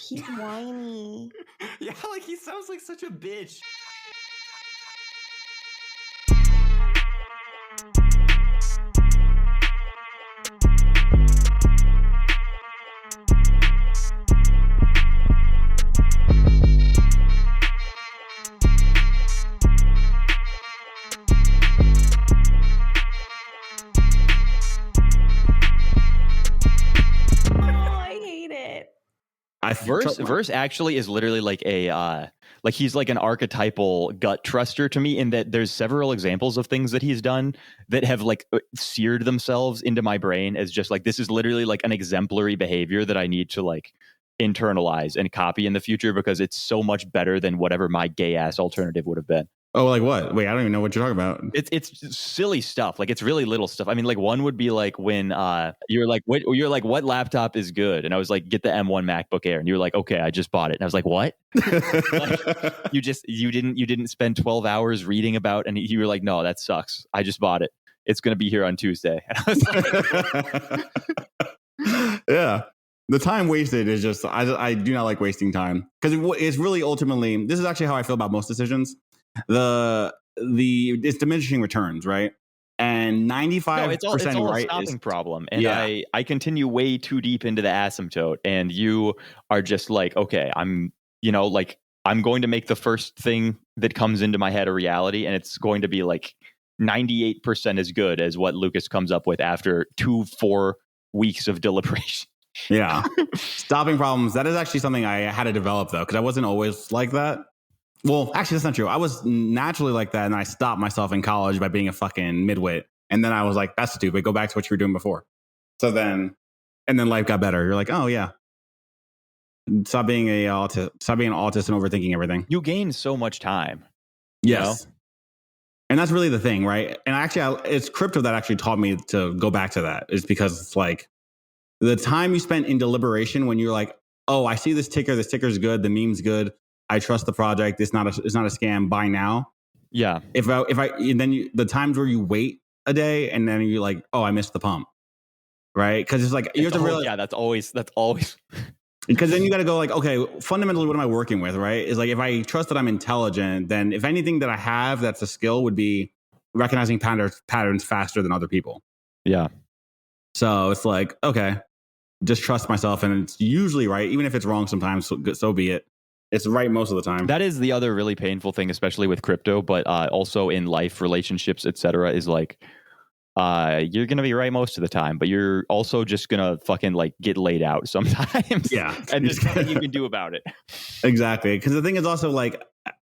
He's whiny. Yeah, like he sounds like such a bitch. Verse actually is literally like a like he's like an archetypal gut truster to me, in that there's several examples of things that he's done that have like seared themselves into my brain as just like, this is literally like an exemplary behavior that I need to like internalize and copy in the future, because it's so much better than whatever my gay ass alternative would have been. Oh, like what? Wait, I don't even know what you're talking about. It's silly stuff. Like, it's really little stuff. I mean, like, one would be like when you're like, what laptop is good? And I was like, get the M1 MacBook Air. And you were like, okay, I just bought it. And I was like, what? Like, you didn't spend 12 hours reading about, and you were like, no, that sucks. I just bought it. It's going to be here on Tuesday. And I was like, yeah. The time wasted is just, I do not like wasting time, because it's really ultimately, this is actually how I feel about most decisions. It's diminishing returns, right? And 95% it's all right a stopping problem. And yeah. I continue way too deep into the asymptote, and you are just like, okay, I'm going to make the first thing that comes into my head a reality, and it's going to be like 98% as good as what Lucas comes up with after 4 weeks of deliberation. Yeah. Stopping problems. That is actually something I had to develop, though, because I wasn't always like that. Well, actually, that's not true. I was naturally like that, and I stopped myself in college by being a fucking midwit. And then I was like, that's stupid. Go back to what you were doing before. And then life got better. You're like, oh, yeah. Stop being an autist and overthinking everything. You gain so much time. Yes. You know? And that's really the thing, right? And it's crypto that actually taught me to go back to that. Is because it's like the time you spent in deliberation when you're like, oh, I see this ticker is good, the meme's good, I trust the project, it's not a scam, buy now. Yeah. The times where you wait a day and then you're like, oh, I missed the pump. Right? Because it's like, you have to realize. Yeah, that's always. Because then you got to go like, okay, fundamentally, what am I working with? Right? Is like, if I trust that I'm intelligent, then if anything that I have that's a skill would be recognizing patterns faster than other people. Yeah. So it's like, okay, just trust myself, and it's usually right, even if it's wrong sometimes. So be it. It's right most of the time. That is the other really painful thing, especially with crypto, but also in life, relationships, etc. Is like, you're going to be right most of the time, but you're also just going to fucking like get laid out sometimes. Yeah. And there's nothing you can do about it. Exactly. Because the thing is also like,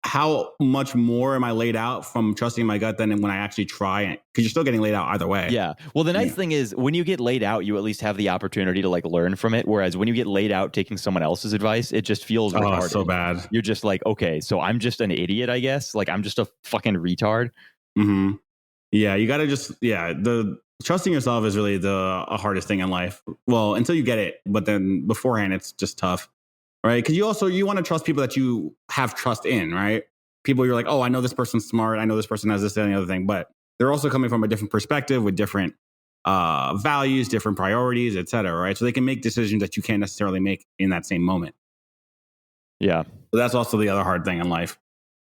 how much more am I laid out from trusting my gut than when I actually try it? Because you're still getting laid out either way. Yeah. Well, the nice thing is when you get laid out, you at least have the opportunity to like learn from it. Whereas when you get laid out taking someone else's advice, it just feels retarded. So bad. You're just like, okay, so I'm just an idiot, I guess. Like, I'm just a fucking retard. Mm-hmm. Yeah. You got to the trusting yourself is really the hardest thing in life. Well, until you get it. But then beforehand, it's just tough. Right. Because you want to trust people that you have trust in, right? People you're like, oh, I know this person's smart. I know this person has this and the other thing. But they're also coming from a different perspective with different values, different priorities, et cetera. Right. So they can make decisions that you can't necessarily make in that same moment. Yeah. So that's also the other hard thing in life.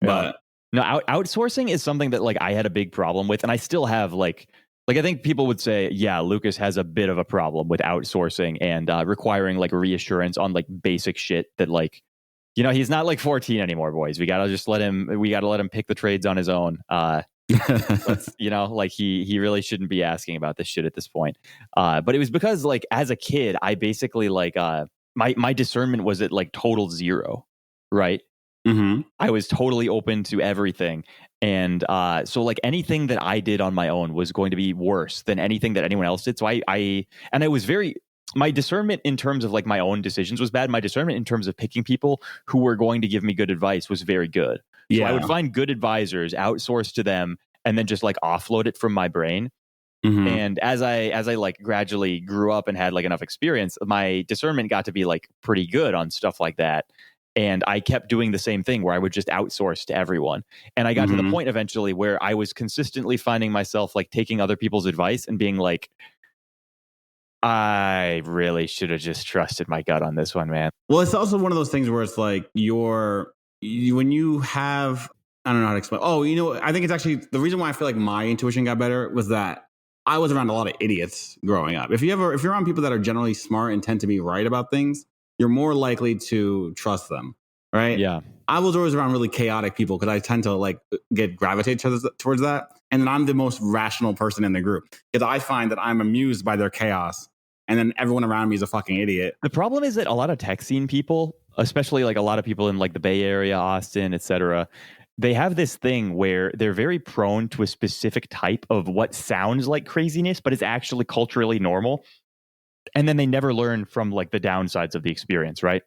Yeah. But no, outsourcing is something that like I had a big problem with. And I still have like I think people would say, yeah, Lucas has a bit of a problem with outsourcing and requiring like reassurance on like basic shit that like, he's not like 14 anymore, boys. We got to let him pick the trades on his own. Like he really shouldn't be asking about this shit at this point. But it was because like as a kid, I basically like my discernment was at like total zero, right? Mm-hmm. I was totally open to everything. And so like anything that I did on my own was going to be worse than anything that anyone else did. So my discernment in terms of like my own decisions was bad. My discernment in terms of picking people who were going to give me good advice was very good. So I would find good advisors, outsource to them, and then just like offload it from my brain. Mm-hmm. And as I like gradually grew up and had like enough experience, my discernment got to be like pretty good on stuff like that. And I kept doing the same thing where I would just outsource to everyone. And I got to the point eventually where I was consistently finding myself like taking other people's advice and being like, I really should have just trusted my gut on this one, man. Well, it's also one of those things where it's like when you have, I don't know how to explain. Oh, I think it's actually the reason why I feel like my intuition got better was that I was around a lot of idiots growing up. If you're around people that are generally smart and tend to be right about things, you're more likely to trust them, right? Yeah. I was always around really chaotic people because I tend to like gravitate towards that. And then I'm the most rational person in the group because I find that I'm amused by their chaos. And then everyone around me is a fucking idiot. The problem is that a lot of tech scene people, especially like a lot of people in like the Bay Area, Austin, etc., they have this thing where they're very prone to a specific type of what sounds like craziness, but is actually culturally normal. And then they never learn from like the downsides of the experience, right?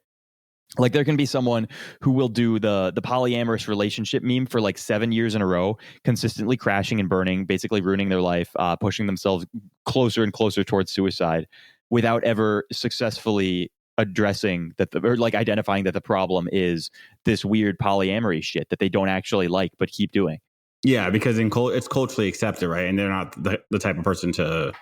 Like there can be someone who will do the polyamorous relationship meme for like 7 years in a row, consistently crashing and burning, basically ruining their life, pushing themselves closer and closer towards suicide without ever successfully addressing that or like identifying that the problem is this weird polyamory shit that they don't actually like but keep doing. Yeah, because it's culturally accepted, right? And they're not the type of person to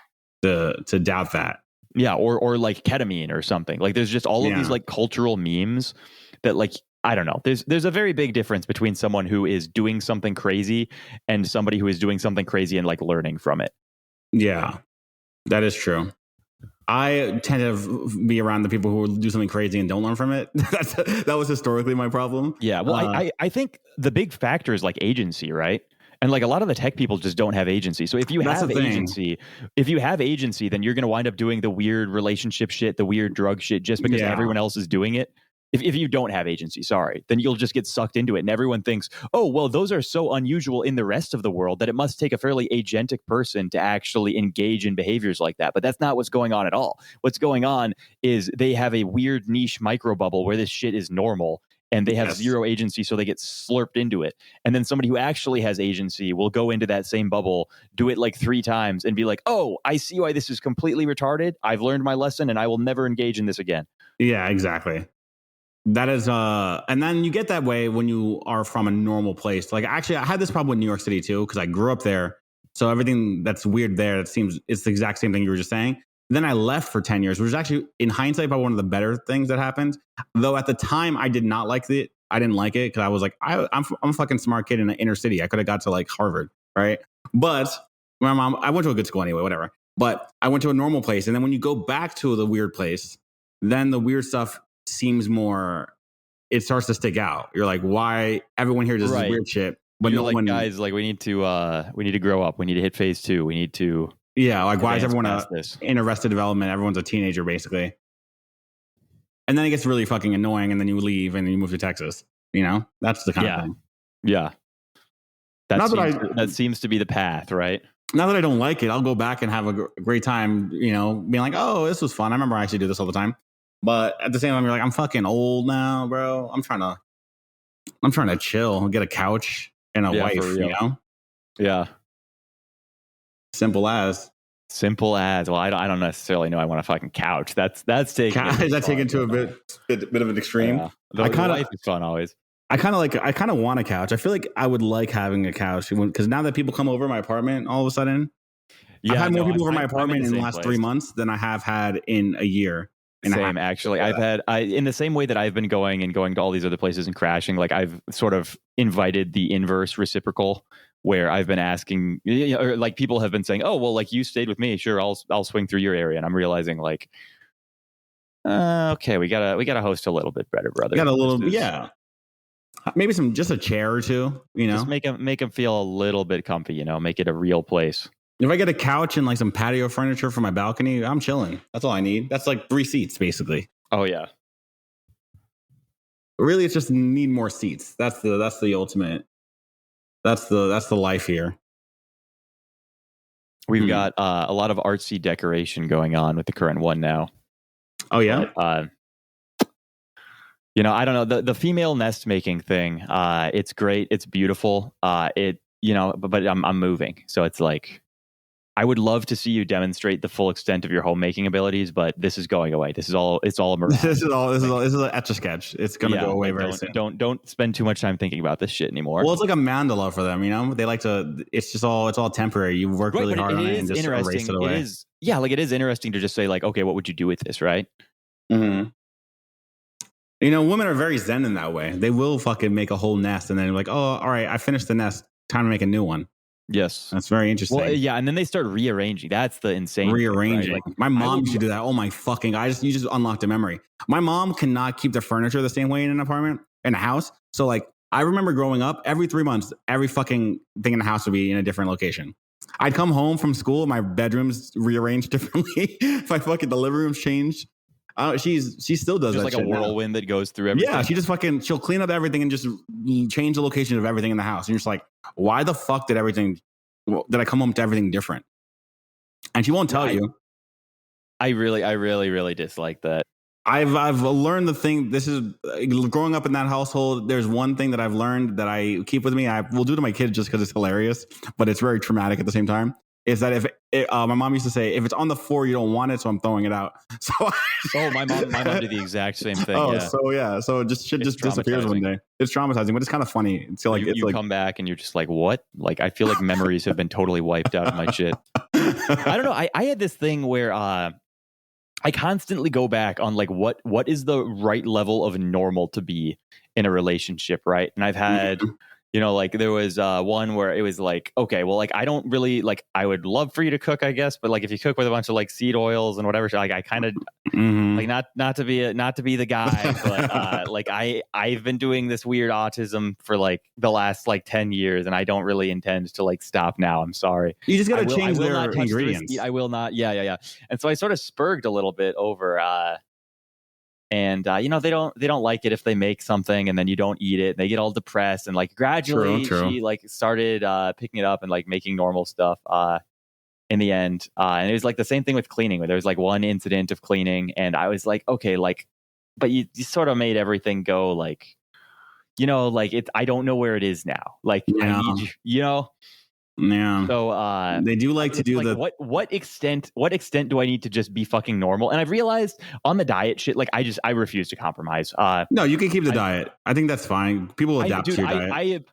doubt that. Yeah, or like ketamine or something. Like there's just all of these like cultural memes that like I don't know. There's a very big difference between someone who is doing something crazy and somebody who is doing something crazy and like learning from it. Yeah, that is true. I tend to be around the people who do something crazy and don't learn from it. That was historically my problem. Yeah, well, I think the big factor is like agency, right? And like a lot of the tech people just don't have agency. So if you have agency, then you're going to wind up doing the weird relationship shit, the weird drug shit, just because everyone else is doing it. If you don't have agency, then you'll just get sucked into it. And everyone thinks, oh, well, those are so unusual in the rest of the world that it must take a fairly agentic person to actually engage in behaviors like that. But that's not what's going on at all. What's going on is they have a weird niche micro bubble where this shit is normal. And they have zero agency, so they get slurped into it. And then somebody who actually has agency will go into that same bubble, do it like 3 times, and be like, oh, I see why this is completely retarded. I've learned my lesson, and I will never engage in this again. Yeah, exactly. That is, and then you get that way when you are from a normal place. Like, actually, I had this problem with New York City, too, because I grew up there. So everything that's weird there, it's the exact same thing you were just saying. Then I left for 10 years, which is actually, in hindsight, probably one of the better things that happened. Though at the time, I did not like it. I didn't like it because I was like, I'm a fucking smart kid in the inner city. I could have got to like Harvard, right? But my mom, I went to a good school anyway, whatever. But I went to a normal place. And then when you go back to the weird place, then the weird stuff seems more, it starts to stick out. You're like, why everyone here does this weird shit? But you're like, guys, like we need to grow up. We need to hit phase 2. We need to. Yeah, like why is everyone in Arrested Development? Everyone's a teenager, basically. And then it gets really fucking annoying, and then you leave, and then you move to Texas. That's the kind of thing. Yeah. That seems to be the path, right? Not that I don't like it. I'll go back and have a great time, being like, oh, this was fun. I remember I actually do this all the time. But at the same time, you're like, I'm fucking old now, bro. I'm trying to chill, get a couch and a wife, Yeah. Simple as. Well, I don't necessarily know I want a fucking couch. That's taking. Is that taken to a bit of an extreme? Yeah. The life is fun always. I kind of want a couch. I feel like I would like having a couch because now that people come over my apartment, all of a sudden, I've had more people over my apartment in the last 3 months than I have had in a year. Same, actually. I've had in the same way that I've been going to all these other places and crashing. Like I've sort of invited the inverse reciprocal, where I've been asking, or like people have been saying, "Oh, well, like you stayed with me, sure, I'll swing through your area," and I'm realizing like, okay, we gotta host a little bit better, brother. Got a little, maybe just a chair or two, just make them feel a little bit comfy, make it a real place. If I get a couch and like some patio furniture for my balcony, I'm chilling. That's all I need. That's like 3 seats, basically. Oh yeah. Really, it's just need more seats. That's the ultimate. That's the life here. We've got a lot of artsy decoration going on with the current one now. Oh yeah. But, I don't know the female nest making thing. It's great. It's beautiful. But I'm moving, so it's like. I would love to see you demonstrate the full extent of your homemaking abilities, but this is going away. It's all a mirage. This is an etch a sketch. It's gonna go away very soon. Don't spend too much time thinking about this shit anymore. Well, it's like a mandala for them, you know. They like to. It's all temporary. You work really hard on it and just erase it away. It is interesting to just say like, okay, what would you do with this, right? Mm-hmm. You know, women are very zen in that way. They will fucking make a whole nest and then like, oh, all right, I finished the nest. Time to make a new one. Yes. That's very interesting. Well, yeah, and then they start rearranging. That's the insane rearranging. Thing, right? Like, my mom used to do that. Oh my fucking! You just unlocked a memory. My mom cannot keep the furniture the same way in an apartment, in a house. So like, I remember growing up, every 3 months, every fucking thing in the house would be in a different location. I'd come home from school, my bedroom's rearranged differently. If I fucking the living room's changed. She still does just that like a whirlwind that goes through everything. Yeah, she'll clean up everything and just change the location of everything in the house. And you're just like, why the fuck did I come home to everything different? And she won't tell you. I really dislike that. I've learned the thing. This is growing up in that household. There's one thing that I've learned that I keep with me. I will do to my kids just because it's hilarious, but it's very traumatic at the same time. Is that my mom used to say, if it's on the floor, you don't want it, so I'm throwing it out. So my mom did the exact same thing. So just shit just disappears one day. It's traumatizing, but it's kind of funny. It's like you come back and you're just like, what? Like I feel like memories have been totally wiped out of my shit. I don't know. I had this thing where I constantly go back on like what is the right level of normal to be in a relationship, right? And I've had. You know, like there was one where it was like, okay, well, like I don't really like. I would love for you to cook, I guess, but like if you cook with a bunch of like seed oils and whatever, like I kind of like not to be the guy, but like I've been doing this weird autism for like the last like 10 years, and I don't really intend to like stop now. I'm sorry. You just got to change their ingredients. I will not. Yeah. And so I sort of spurged a little bit over. And you know, they don't like it if they make something and then you don't eat it. They get all depressed, and like gradually she like started picking it up and like making normal stuff in the end. And it was like the same thing with cleaning, where there was like one incident of cleaning, and I was like, okay, like, but you sort of made everything go like, you know, like I don't know where it is now. Like I need you, you know. Yeah. So they do like to do like what extent do I need to just be fucking normal? And I've realized on the diet shit, like I refuse to compromise. No, you can keep the diet. I think that's fine. People adapt to your diet.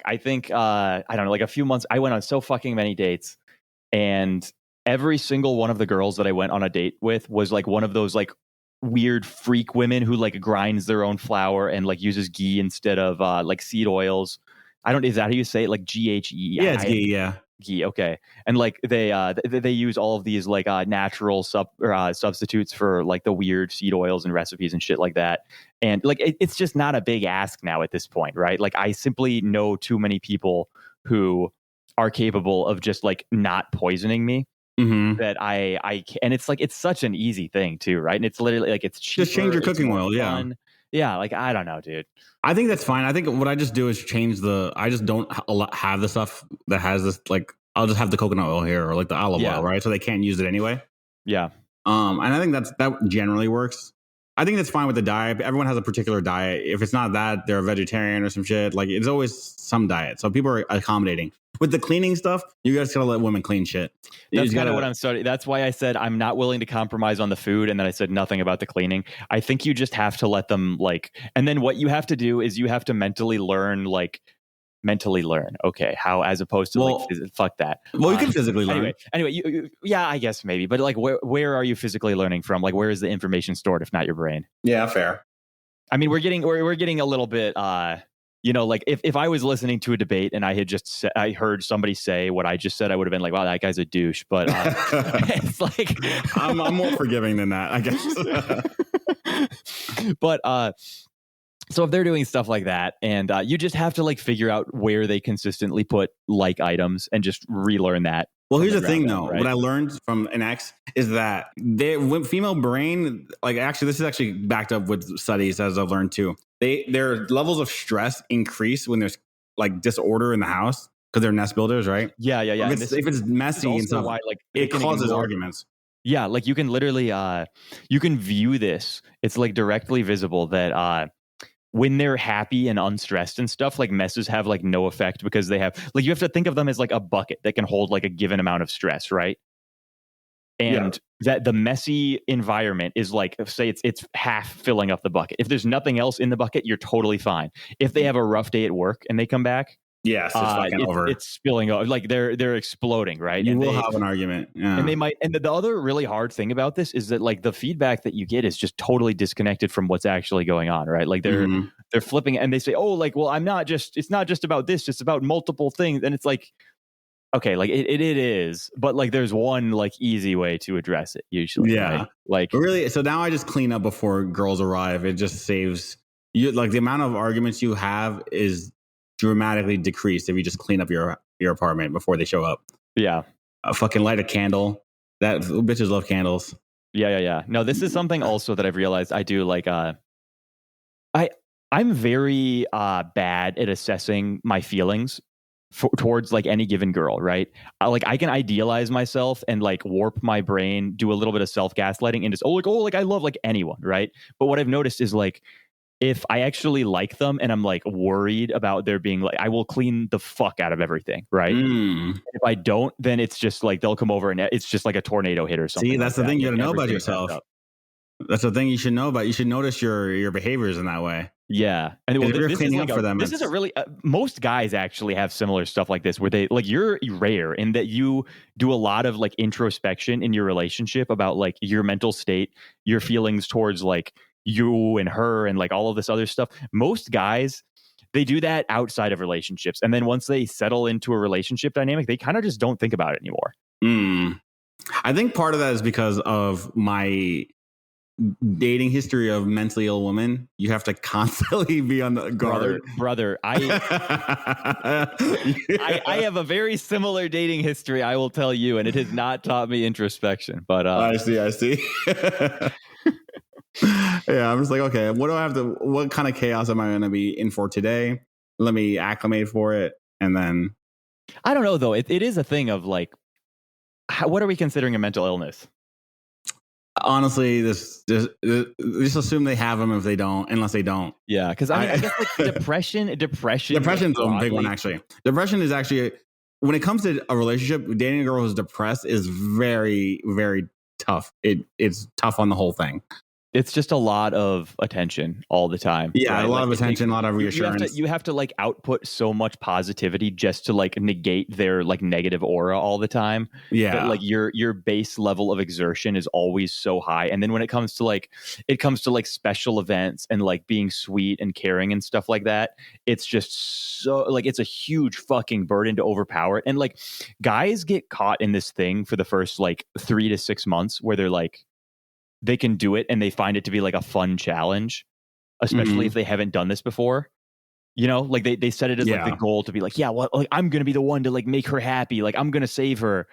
I think I don't know, like a few months I went on so fucking many dates, and every single one of the girls that I went on a date with was like one of those like weird freak women who like grinds their own flour and like uses ghee instead of like seed oils. Is that how you say it? Like GHE? Yeah, it's ghee, yeah. Ghee, okay. And like they use all of these like natural substitutes for like the weird seed oils and recipes and shit like that. And like it's just not a big ask now at this point, right? Like I simply know too many people who are capable of just like not poisoning me. That I and it's like it's such an easy thing too, right? And it's literally like it's cheaper, just change your cooking oil, fun. Yeah, like I don't know, dude. I think that's fine. I think what I just do is I just don't have the stuff that has this, like, I'll just have the coconut oil here or like the olive oil, right? So they can't use it anyway. Yeah. And I think that generally works. I think that's fine with the diet. Everyone has a particular diet. If it's not that, they're a vegetarian or some shit. Like it's always some diet. So people are accommodating. With the cleaning stuff, you guys gotta let women clean shit. That's kind of what I'm starting. That's why I said I'm not willing to compromise on the food, and then I said nothing about the cleaning. I think you just have to let them like, and then what you have to do is you have to mentally learn. Okay, how, as opposed to fuck that. Well, you can physically learn. Anyway, yeah, I guess maybe, but like, where are you physically learning from? Like, where is the information stored if not your brain? Yeah, fair. I mean, we're getting a little bit. You know, like if I was listening to a debate and I had I heard somebody say what I just said, I would have been like, wow, that guy's a douche. But it's like I'm more forgiving than that, I guess. But so if they're doing stuff like that, and you just have to like figure out where they consistently put like items and just relearn that. Well, here's the thing, though. Right? What I learned from an ex is that female brain, like this is actually backed up with studies, as I've learned too. Their levels of stress increase when there's like disorder in the house because they're nest builders, right? Yeah. If it's messy and stuff, it causes arguments. Yeah, like you can literally you can view this. It's like directly visible that when they're happy and unstressed and stuff, like messes have like no effect because they have like, you have to think of them as like a bucket that can hold like a given amount of stress, right? And that the messy environment is like, say it's half filling up the bucket. If there's nothing else in the bucket, you're totally fine. If they have a rough day at work and they come back, yes, it's fucking over. It's spilling over, like they're exploding, right? You will have an argument, and they might. And the other really hard thing about this is that like the feedback that you get is just totally disconnected from what's actually going on, right? Like they're flipping and they say, oh, like, well, it's not just about this, it's about multiple things, and it's like, okay, like it is, but like there's one like easy way to address it usually. Yeah. Right? Like, but really, so now I just clean up before girls arrive. It just saves you, like the amount of arguments you have is dramatically decreased if you just clean up your apartment before they show up. Yeah. Fucking light a candle. That bitches love candles. Yeah. No, this is something also that I've realized I do. Like, I'm very bad at assessing my feelings towards like any given girl, right? Like I can idealize myself and like warp my brain, do a little bit of self gaslighting, and just like I love like anyone, right? But what I've noticed is like, if I actually like them and I'm like worried about there being like, I will clean the fuck out of everything, right? If I don't, then it's just like they'll come over and it's just like a tornado hit or something. See, that's like the thing you like, gotta know about yourself. That's the thing you should know about. You should notice your behaviors in that way. Yeah, and well, you're cleaning up for them. This is a really most guys actually have similar stuff like this, where they like you're rare in that you do a lot of like introspection in your relationship about like your mental state, your feelings towards like you and her, and like all of this other stuff. Most guys, they do that outside of relationships, and then once they settle into a relationship dynamic, they kind of just don't think about it anymore. I think part of that is because of my dating history of mentally ill women. You have to constantly be on the guard. Brother, I have a very similar dating history, I will tell you, and it has not taught me introspection. But I see. Yeah, I'm just like, okay, what kind of chaos am I going to be in for today? Let me acclimate for it. And then I don't know, though. It is a thing of like, what are we considering a mental illness? Honestly, just assume they have them if they don't, unless they don't. Yeah, because I guess like depression's a big one, actually. Depression is actually, when it comes to a relationship, dating a girl who's depressed is very, very tough. It's tough on the whole thing. It's just a lot of attention all the time. Yeah, right? A lot of attention, a lot of reassurance. You have to like output so much positivity just to like negate their like negative aura all the time. Yeah, that, like your base level of exertion is always so high, and then when it comes to like special events and like being sweet and caring and stuff like that, it's just so like it's a huge fucking burden to overpower. And like guys get caught in this thing for the first like 3 to 6 months where they're like, they can do it and they find it to be like a fun challenge, especially if they haven't done this before. You know, like they set it as like the goal to be like, yeah, well, like I'm going to be the one to like make her happy. Like I'm going to save her.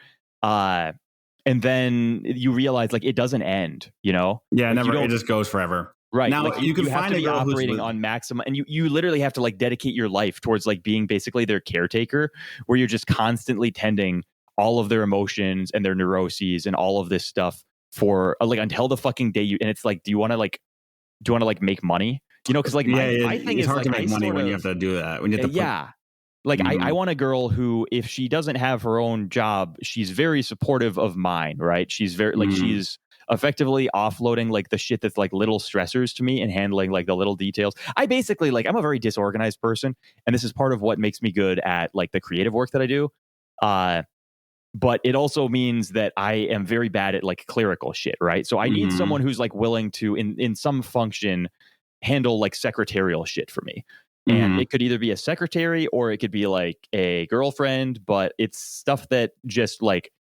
And then you realize like it doesn't end, you know? Yeah, like, never. It just goes forever. Right. Now like, you can have find to a be girl operating on maximum, and you literally have to like dedicate your life towards like being basically their caretaker, where you're just constantly tending all of their emotions and their neuroses and all of this stuff for like until the fucking day and it's like, do you want to make money? You know, because like my thing it's is hard like, to make money when you have to do that. When you have to like I want a girl who, if she doesn't have her own job, she's very supportive of mine, right? She's very like she's effectively offloading like the shit that's like little stressors to me and handling like the little details. I basically like, I'm a very disorganized person, and this is part of what makes me good at like the creative work that I do. But it also means that I am very bad at like clerical shit, right? So I need someone who's like willing to, in some function, handle like secretarial shit for me. And it could either be a secretary or it could be like a girlfriend, but it's stuff that just like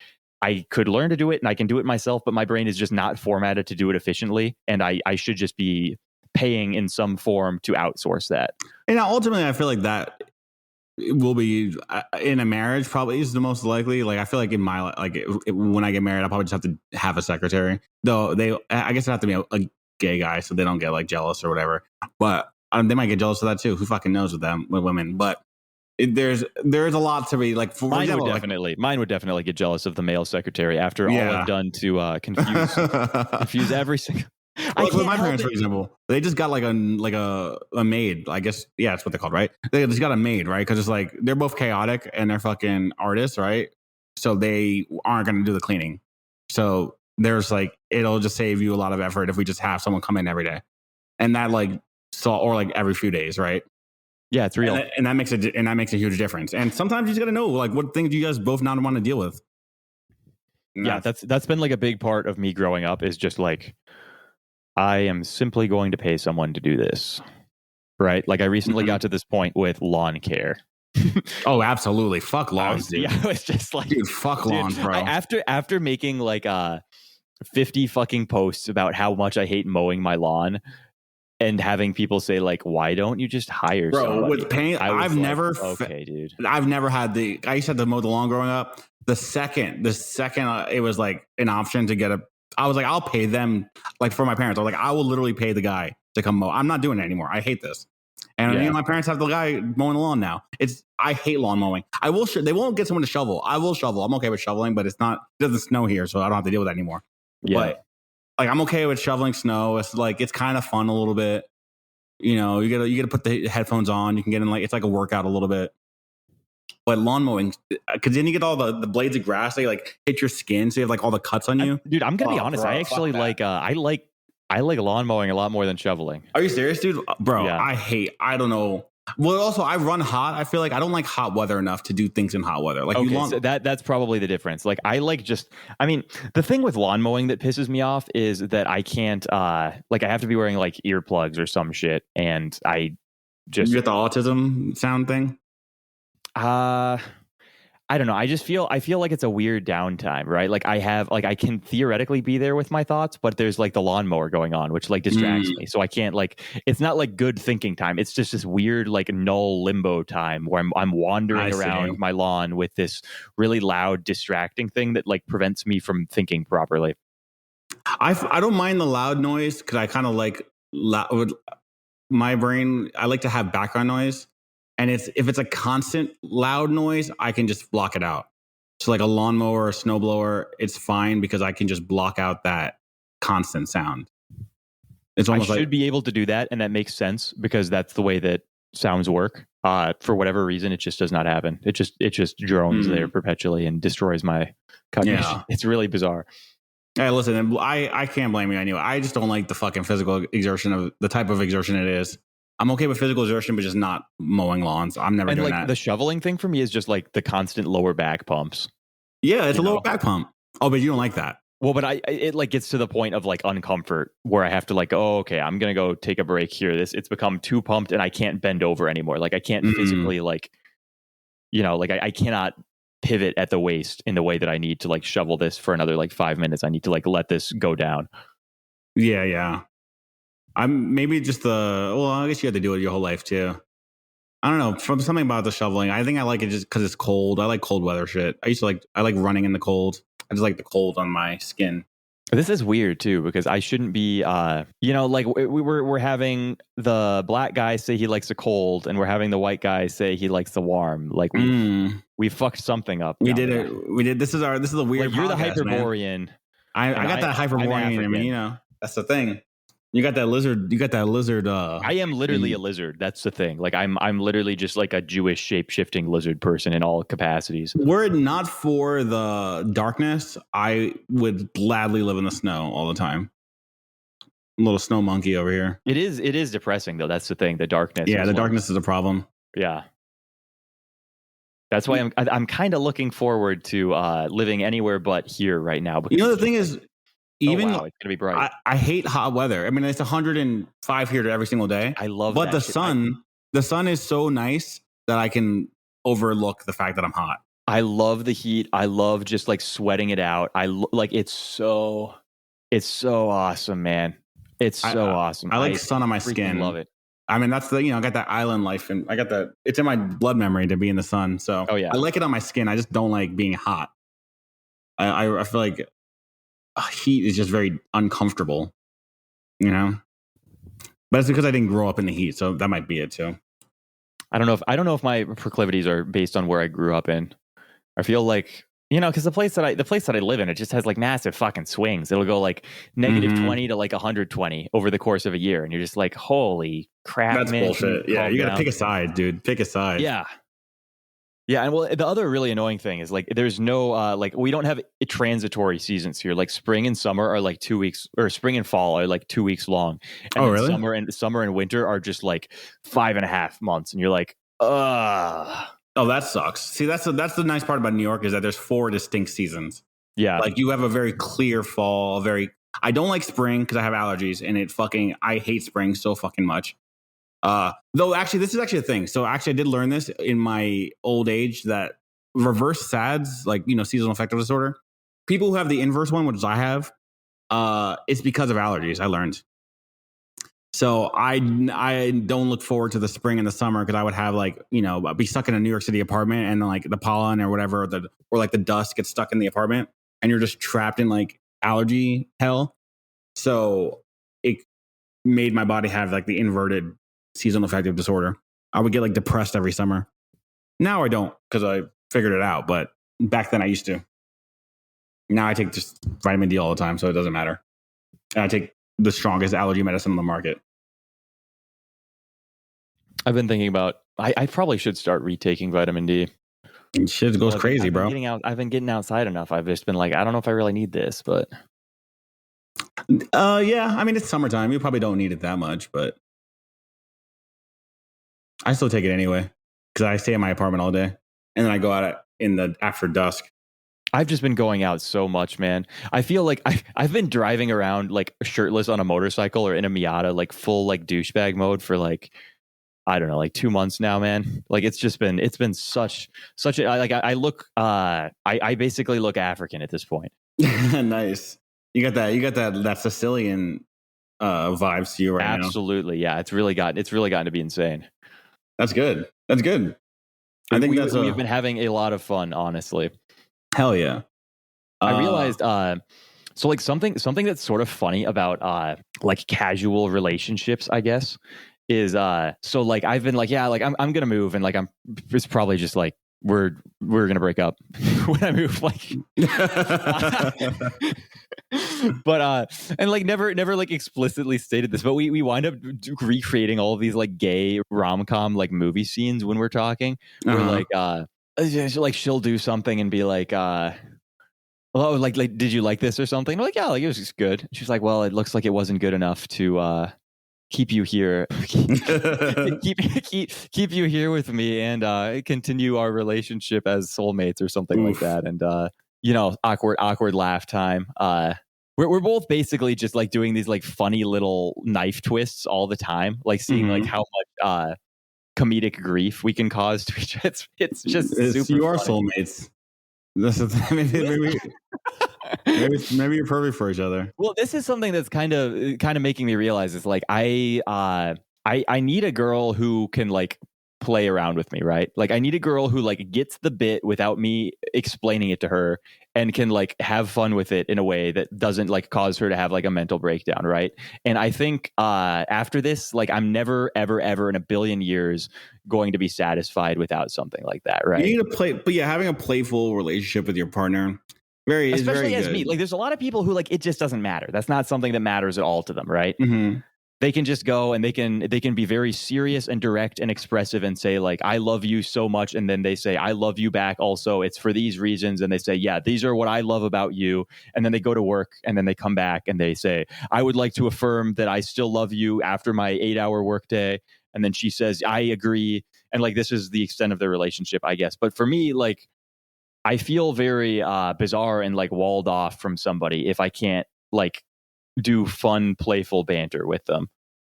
I could learn to do it and I can do it myself, but my brain is just not formatted to do it efficiently. And I should just be paying in some form to outsource that. And ultimately, I feel like that will be in a marriage probably is the most likely. Like I feel like in my when I get married, I'll probably just have to have a secretary. Though I guess it have to be a gay guy so they don't get like jealous or whatever. But they might get jealous of that too. Who fucking knows with women? But there's a lot to be like. Mine would definitely get jealous of the male secretary after all I've done to confuse every single. I Like with can't my help parents, for it. example, they just got like a maid. I guess that's what they called, right? They just got a maid, right? Because it's like they're both chaotic and they're fucking artists, right? So they aren't going to do the cleaning. So there's like it'll just save you a lot of effort if we just have someone come in every day, and that or like every few days, right? Yeah, it's real. And that makes a huge difference. And sometimes you just got to know like what things do you guys both not want to deal with. And Yeah, that's been like a big part of me growing up is just like I am simply going to pay someone to do this. Right? Like I recently got to this point with lawn care. Oh, absolutely. Fuck lawns, dude. I was just like, Dude, fuck lawns, bro. After making like 50 fucking posts about how much I hate mowing my lawn and having people say like, why don't you just hire somebody? With pain, I've never dude. I've never had I used to have to mow the lawn growing up. The second it was like an option to get I was like, I'll pay them, like for my parents. I was like, I will literally pay the guy to come mow. I'm not doing it anymore. I hate this. And my parents have the guy mowing the lawn now. I hate lawn mowing. I will. They won't get someone to shovel. I will shovel. I'm okay with shoveling, but it doesn't snow here, so I don't have to deal with that anymore. Yeah. But like, I'm okay with shoveling snow. It's kind of fun a little bit. You know, you gotta put the headphones on. You can get in it's like a workout a little bit. But lawn mowing, because then you get all the blades of grass. They like hit your skin, so you have like all the cuts on you. Dude, I'm gonna be honest. Bro, I actually like I like lawn mowing a lot more than shoveling. Are you serious, dude? Bro, Yeah. I don't know. Well, also I run hot. I feel like I don't like hot weather enough to do things in hot weather. Like so that's probably the difference. Like I like the thing with lawn mowing that pisses me off is that I can't like I have to be wearing like earplugs or some shit, and I just you get the autism sound thing. I don't know. I feel like it's a weird downtime, right? Like I can theoretically be there with my thoughts, but there's like the lawnmower going on, which like distracts me. So I can't it's not like good thinking time. It's just this weird like null limbo time where I'm wandering around my lawn with this really loud distracting thing that like prevents me from thinking properly. I don't mind the loud noise because I kind of like my brain. I like to have background noise. And if it's a constant loud noise, I can just block it out. So like a lawnmower or a snowblower, it's fine because I can just block out that constant sound. It's almost I should be able to do that, and that makes sense because that's the way that sounds work. For whatever reason, it just does not happen. It just drones there perpetually and destroys my cognition. Yeah. It's really bizarre. Hey, listen, I can't blame you. Anyway, I just don't like the fucking physical exertion of the type of exertion it is. I'm okay with physical exertion, but just not mowing lawns. I'm never doing that. The shoveling thing for me is just like the constant lower back pumps. Yeah, it's a lower back pump. Oh, but you don't like that. Well, but it like gets to the point of like uncomfort where I have to like, oh, okay, I'm gonna go take a break here. It's become too pumped, and I can't bend over anymore. Like I can't physically like, like I cannot pivot at the waist in the way that I need to like shovel this for another like 5 minutes. I need to like let this go down. Yeah. I'm maybe just I guess you have to do it your whole life too. I don't know. From something about the shoveling, I think I like it just because it's cold. I like cold weather shit. I like running in the cold. I just like the cold on my skin. This is weird too because I shouldn't be. Like we're having the black guy say he likes the cold, and we're having the white guy say he likes the warm. Like we fucked something up. We did it. We did. This is a weird. Like you're podcast, the Hyperborean. I got that Hyperborean in me. That's the thing. You got that lizard. I am literally a lizard. That's the thing. Like I'm literally just like a Jewish shape-shifting lizard person in all capacities. Were it not for the darkness, I would gladly live in the snow all the time. A little snow monkey over here. It is depressing though. That's the thing. The darkness. Yeah, darkness is a problem. Yeah. That's why I'm kind of looking forward to living anywhere but here right now. The thing is, even it's gonna be bright. I hate hot weather. I mean, it's 105 here every single day. I love but the sun is so nice that I can overlook the fact that I'm hot. I love the heat. I love just like sweating it out. It's so awesome, man. It's so awesome. I like sun on my skin. Love it. I mean, that's I got that island life, and I got that. It's in my blood memory to be in the sun. So I like it on my skin. I just don't like being hot. I feel like heat is just very uncomfortable, but it's because I didn't grow up in the heat, so that might be it too. I don't know if my proclivities are based on where I grew up in. I feel like You know, because the place that I live in, it just has like massive fucking swings. It'll go like negative Mhm. 20 to like 120 over the course of a year, and you're just like, holy crap, That's man! Can you bullshit. Yeah, calm you got to down? pick a side, dude. Pick a side. Yeah, yeah, and well, the other really annoying thing is like there's no like we don't have transitory seasons here. Like spring and summer are like 2 weeks, or spring and fall are like 2 weeks long, and Oh, then really? summer and winter are just like 5.5 months, and you're like, ugh. Oh, that sucks. See, that's the nice part about New York is that there's 4 distinct seasons. Yeah, Like you have a very clear fall, I don't like spring because I have allergies and I hate spring so fucking much. Though actually this is actually a thing. So actually I did learn this in my old age that reverse SADS, like, seasonal affective disorder, people who have the inverse one, which I have, it's because of allergies, I learned. So I don't look forward to the spring and the summer because I would have be stuck in a New York City apartment and then like the pollen or whatever, or like the dust gets stuck in the apartment and you're just trapped in like allergy hell. So it made my body have like the inverted seasonal affective disorder. I would get like depressed every summer. Now I don't because I figured it out. But back then I used to. Now I take just vitamin D all the time, so it doesn't matter. And I take the strongest allergy medicine on the market. I've been thinking about. I probably should start retaking vitamin D. And shit goes crazy, bro. I've been getting outside enough. I've just been like, I don't know if I really need this, but yeah. I mean, it's summertime. You probably don't need it that much, but I still take it anyway because I stay in my apartment all day, and then I go out after dusk. I've just been going out so much, man. I feel like I've been driving around like shirtless on a motorcycle or in a Miata, like full like douchebag mode for like, I don't know, like 2 months now, man. Like it's been such a like I look I basically look African at this point. Nice. You got that Sicilian vibes to you right now. Absolutely, yeah. It's really gotten to be insane. That's good. I think we've been having a lot of fun, honestly. Hell yeah. I realized so like something that's sort of funny about like casual relationships, I guess, is so like I've been like, yeah, like I'm gonna move, and like it's probably just like we're gonna break up when I move, like but and like never like explicitly stated this, but we wind up recreating all of these like gay rom-com like movie scenes when we're talking, where like she'll do something and be like oh, like did you like this or something? I'm like, yeah, like it was just good. She's like, well, it looks like it wasn't good enough to keep you here, keep you here with me, and continue our relationship as soulmates or something like that. And awkward laugh time. We're both basically just like doing these like funny little knife twists all the time, like seeing like how much comedic grief we can cause to each other. It's just super you are funny. soulmates. Maybe you're perfect for each other. Well, this is something that's kind of making me realize is like I need a girl who can like play around with me, right? Like I need a girl who like gets the bit without me explaining it to her and can like have fun with it in a way that doesn't like cause her to have like a mental breakdown, right? And I think after this, like I'm never ever in a billion years going to be satisfied without something like that, right? You need to play, but yeah, having a playful relationship with your partner especially as good. me. Like there's a lot of people who like it just doesn't matter. That's not something that matters at all to them, right? Mm-hmm. They can just go and they can be very serious and direct and expressive and say like, I love you so much. And then they say, I love you back also. It's for these reasons. And they say, yeah, these are what I love about you. And then they go to work and then they come back and they say, I would like to affirm that I still love you after my 8-hour workday. And then she says, I agree. And like, this is the extent of their relationship, I guess. But for me, like, I feel very bizarre and like walled off from somebody if I can't like do fun, playful banter with them.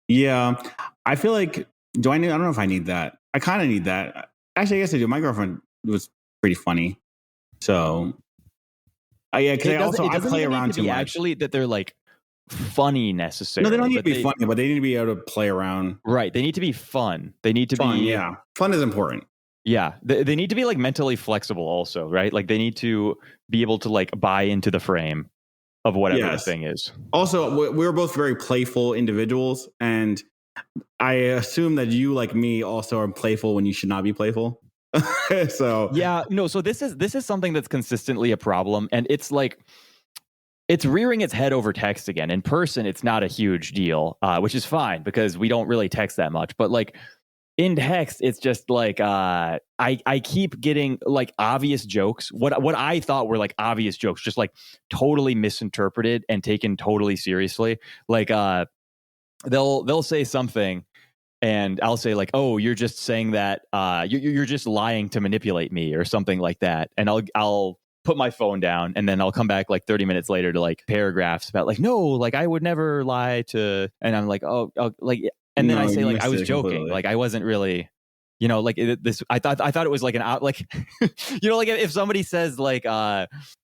Yeah, I feel like I don't know if I need that. I kind of need that. Actually, I guess I do. My girlfriend was pretty funny, so yeah. Because I play around too much. Actually, that they're like funny necessarily. No, they don't need to be funny, but they need to be able to play around. Right. They need to be fun. They need to be. Yeah, fun is important. Yeah, they need to be like mentally flexible also, right? Like they need to be able to like buy into the frame of whatever the thing is. Also, we're both very playful individuals, and I assume that you, like me, also are playful when you should not be playful. So yeah, no. So this is something that's consistently a problem, and it's like it's rearing its head over text again. In person, it's not a huge deal, which is fine because we don't really text that much. But like in text, it's just like I keep getting like obvious jokes. What I thought were like obvious jokes, just like totally misinterpreted and taken totally seriously. Like they'll say something. And I'll say like, "Oh, you're just saying that you're just lying to manipulate me," or something like that. And I'll put my phone down, and then I'll come back like 30 minutes later to like paragraphs about like, "No, like I would never lie to," and I'm like, "Oh, like," and then no, I say you like I missed was it joking, completely. like I wasn't really. Like this, I thought it was like an out, like, like if somebody says like,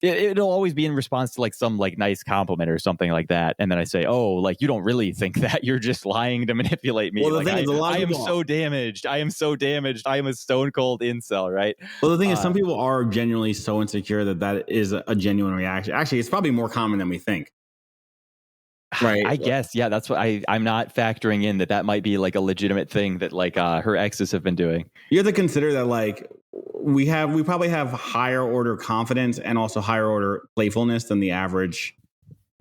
it'll always be in response to like some like nice compliment or something like that, and then I say, oh, like you don't really think that, you're just lying to manipulate me. Well, the Like thing is, a lot I of am people. so damaged. I am so damaged. I am a stone cold incel, right? Well, the thing is, some people are genuinely so insecure that is a genuine reaction. Actually, it's probably more common than we think. Right. I guess, yeah, that's what I'm not factoring in that might be like a legitimate thing that like her exes have been doing. You have to consider that like we probably have higher order confidence and also higher order playfulness than the average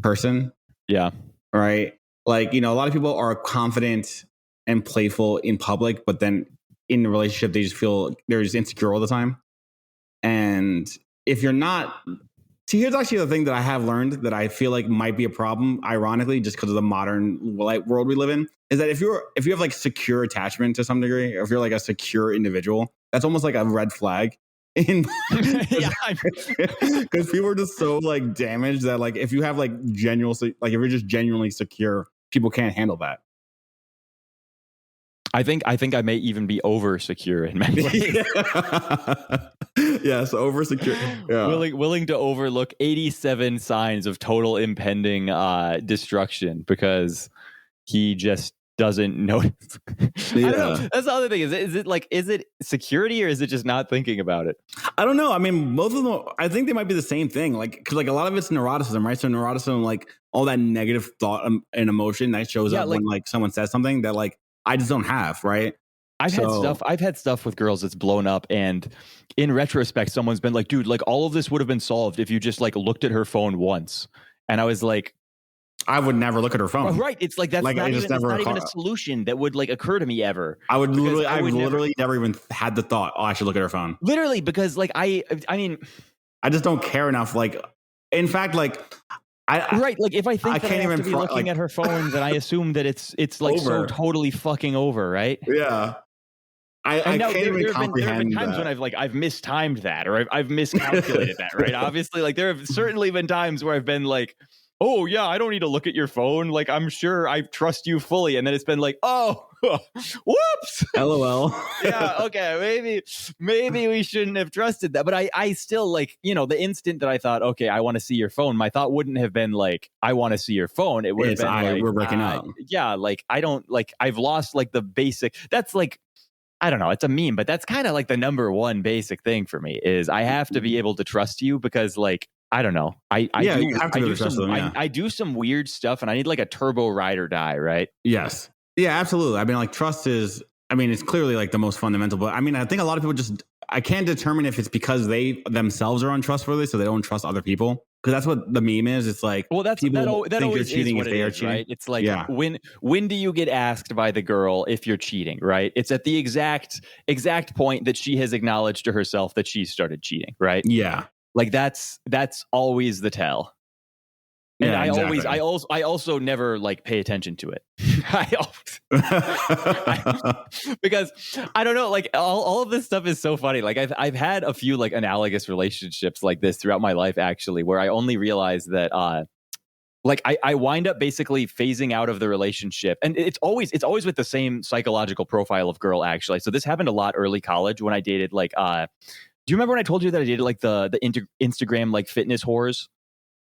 person. Yeah. Right. Like, a lot of people are confident and playful in public, but then in the relationship, they just feel they're just insecure all the time. And if you're not, see, here's actually the thing that I have learned that I feel like might be a problem, ironically, just because of the modern world we live in, is that if you have like secure attachment to some degree, or if you're like a secure individual, that's almost like a red flag. Because people are just so like damaged that like if you have like if you're just genuinely secure, people can't handle that. I think I may even be over secure in many ways. Yes, over secure. Yeah. Willing to overlook 87 signs of total impending destruction because he just doesn't notice. Yeah. I don't know. That's the other thing. Is it security or is it just not thinking about it? I don't know. I mean, both of them, I think they might be the same thing. Like, because like a lot of it's neuroticism, right? So neuroticism, like all that negative thought and emotion that shows up when like someone says something that like I just don't have, right? I've had stuff with girls that's blown up, and in retrospect, someone's been like, dude, like all of this would have been solved if you just like looked at her phone once. And I was like, I would never look at her phone. Right. It's like, that's like, not even a solution that would like occur to me ever. I would literally never even had the thought, oh, I should look at her phone. Literally, because like, I mean, I just don't care enough. Like, in fact, like, like if I think that I have to be looking at her phone, then I assume that it's like over. So totally fucking over, right? Yeah. I can't even comprehend there have been times when I've mistimed that or I've miscalculated that, right? Obviously, like there have certainly been times where I've been like, oh yeah, I don't need to look at your phone. Like I'm sure I trust you fully, and then it's been like, oh, whoops, LOL. Yeah, okay, maybe we shouldn't have trusted that. But I still like, the instant that I thought, okay, I want to see your phone, my thought wouldn't have been like, I want to see your phone. It would have been like, we're breaking up. Yeah, like I don't like, I've lost like the basic. That's like, I don't know, it's a meme, but that's kind of like the number one basic thing for me is I have to be able to trust you because like, I don't know. I do some weird stuff and I need like a turbo ride or die, right? Yes. Yeah, absolutely. I mean, like trust is, it's clearly like the most fundamental, but I think a lot of people I can't determine if it's because they themselves are untrustworthy, so they don't trust other people. Because that's what the meme is. It's like, well, that always cheating if they are cheating, right? It's like, when do you get asked by the girl if you're cheating, right? It's at the exact point that she has acknowledged to herself that she started cheating, right? Yeah. Like that's always the tell. And yeah, I also never like pay attention to it. Because I don't know, like all of this stuff is so funny. Like I've had a few like analogous relationships like this throughout my life, actually, where I only realized that like I wind up basically phasing out of the relationship, and it's always with the same psychological profile of girl, actually. So this happened a lot early college when I dated like do you remember when I told you that I dated like the Instagram like fitness whores?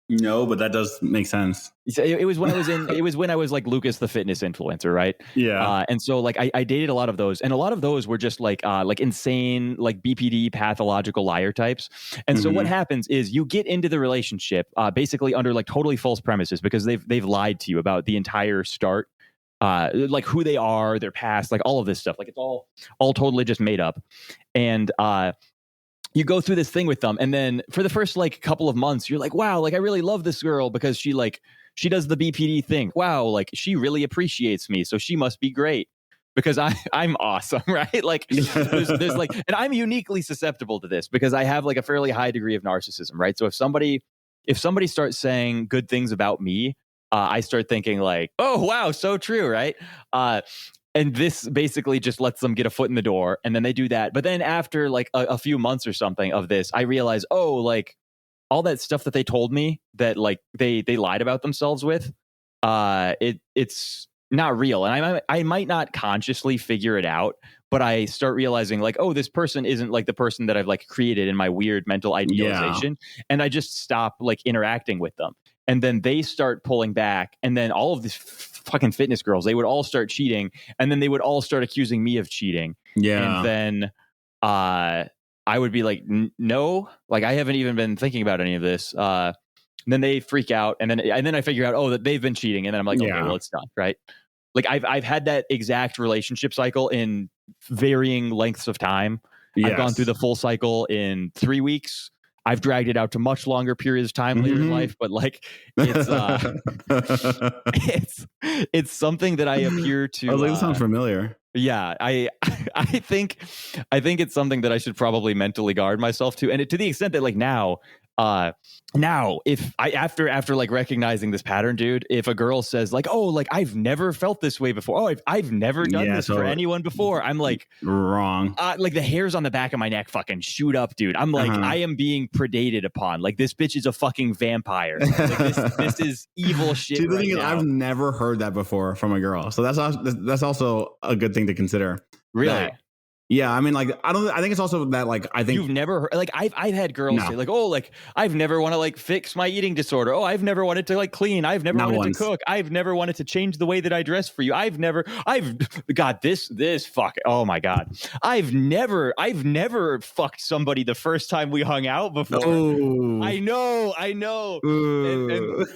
No, but that does make sense. It was when I was like Lukas the fitness influencer, right? Yeah. And so like I dated a lot of those, and a lot of those were just like insane, like BPD pathological liar types. And so what happens is you get into the relationship basically under like totally false premises because they've lied to you about the entire start. like who they are, their past, like all of this stuff. Like it's all totally just made up. And you go through this thing with them, and then for the first like couple of months, you're like, wow, like I really love this girl because she does the BPD thing. Wow, like she really appreciates me, so she must be great because I'm awesome, right? Like there's like, and I'm uniquely susceptible to this because I have like a fairly high degree of narcissism, right? So if somebody starts saying good things about me, I start thinking like, oh wow, so true, right? And this basically just lets them get a foot in the door, and then they do that. But then after like a few months or something of this, I realize, oh, like all that stuff that they told me that like they lied about themselves with, it's not real. And I might not consciously figure it out, but I start realizing like, oh, this person isn't like the person that I've like created in my weird mental idealization. Yeah. And I just stop like interacting with them. And then they start pulling back. And then all of these fucking fitness girls, they would all start cheating. And then they would all start accusing me of cheating. Yeah. And then I would be like, no, like I haven't even been thinking about any of this. And then they freak out. And then I figure out, oh, that they've been cheating. And then I'm like, okay, well, it's done. Right. Like I've had that exact relationship cycle in varying lengths of time. Yes. I've gone through the full cycle in 3 weeks. I've dragged it out to much longer periods of time later in life, but like it's something that I appear to. Oh, that sounds familiar. Yeah, I think it's something that I should probably mentally guard myself to, and to the extent that like now if I after like recognizing this pattern, dude, if a girl says like, oh, like I've never felt this way before, oh, I've never done this for anyone before, I'm like, wrong. Like the hairs on the back of my neck fucking shoot up, dude. I'm like, I am being predated upon. Like this bitch is a fucking vampire. Like this is evil shit. See, the thing is, I've never heard that before from a girl, so that's also a good thing to consider. Really? Yeah, I mean, like, I think it's also that, like, I think you've never heard, like, I've had girls say, like, oh, like, I've never want to like fix my eating disorder. Oh, I've never wanted to like clean. I've never wanted to cook. I've never wanted to change the way that I dress for you. God, this fuck. Oh my God, I've never fucked somebody the first time we hung out before. Ooh. I know.